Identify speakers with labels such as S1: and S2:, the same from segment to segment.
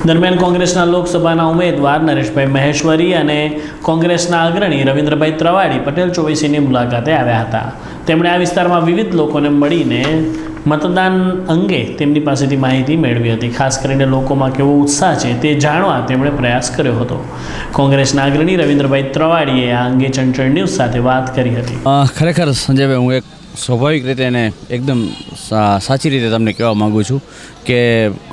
S1: દરમિયાન કોંગ્રેસના લોકસભાના ઉમેદવાર નરેશભાઈ મહેશ્વરી અને કોંગ્રેસના અગ્રણી રવિન્દ્રભાઈ ત્રવાડી પટેલ ચોવીસીની મુલાકાતે આવ્યા હતા. તેમણે આ વિસ્તારમાં વિવિધ લોકોને મળીને મતદાન અંગે તેમની પાસેથી માહિતી મેળવી હતી. ખાસ કરીને લોકોમાં કેવો ઉત્સાહ છે તે જાણવા તેમણે પ્રયાસ કર્યો હતો. કોંગ્રેસના અગ્રણી રવિન્દ્રભાઈ ત્રવાડીએ આ અંગે ચંચળ ન્યૂઝ સાથે વાત કરી હતી.
S2: ખરેખર સંજયભાઈ, હું એક સ્વાભાવિક રીતે અને એકદમ સાચી રીતે તમને કહેવા માગું છું કે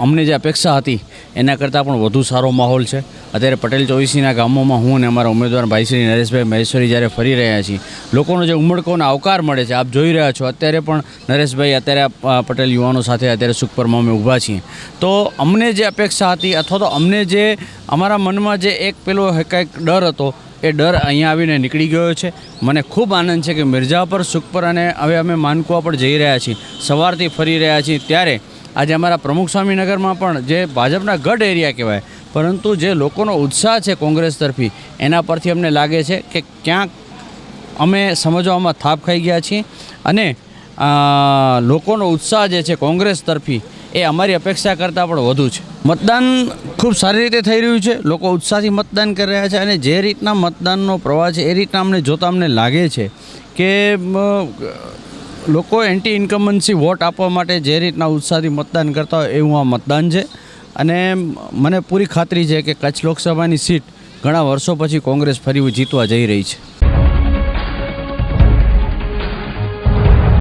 S2: અમને જે અપેક્ષા હતી એના કરતાં પણ વધુ સારો માહોલ છે. અત્યારે પટેલ ચોવીસીના ગામોમાં હું અને અમારા ઉમેદવાર ભાઈ શ્રી નરેશભાઈ મહેશ્વરી જ્યારે ફરી રહ્યા છીએ, લોકોનો જે ઉમળકોને આવકાર મળે છે. આપ જોઈ રહ્યા છો અત્યારે પણ નરેશભાઈ અત્યારે પટેલ યુવાનો સાથે અત્યારે સુખપરમાં અમે ઊભા છીએ. તો અમને જે અપેક્ષા હતી અથવા તો અમને જે અમારા મનમાં જે એક પેલો કંઈક ડર હતો એ ડર અહીંયા આવીને નીકળી ગયો છે. મને ખૂબ આનંદ છે કે મિર્ઝાપર, સુખપર અને હવે અમે માનકુવા પર જઈ રહ્યા છીએ, સવારથી ફરી રહ્યા છીએ. ત્યારે આજે અમારા પ્રમુખ સ્વામીનગરમાં પણ જે ભાજપના ગઢ એરિયા કહેવાય, પરંતુ જે લોકોનો ઉત્સાહ છે કોંગ્રેસ તરફી, એના પરથી અમને લાગે છે કે ક્યાંક અમે સમજવામાં થાપ ખાઈ ગયા છીએ અને લોકોનો ઉત્સાહ જે છે કોંગ્રેસ તરફી એ અમારી અપેક્ષા કરતાં પણ વધુ છે. મતદાન ખૂબ સારી રીતે થઈ રહ્યું છે. લોકો ઉત્સાહથી મતદાન કરી રહ્યા છે અને જે રીતના મતદાનનો પ્રવાહ છે એ રીતના અમને જોતાં અમને લાગે છે કે લોકો એન્ટી ઇન્કમ્બન્સી વોટ આપવા માટે જે રીતના ઉત્સાહથી મતદાન કરતા હોય એવું આ મતદાન છે. અને મને પૂરી ખાતરી છે કે કચ્છ લોકસભાની સીટ ઘણા વર્ષો પછી કોંગ્રેસ ફરી જીતવા જઈ રહી છે.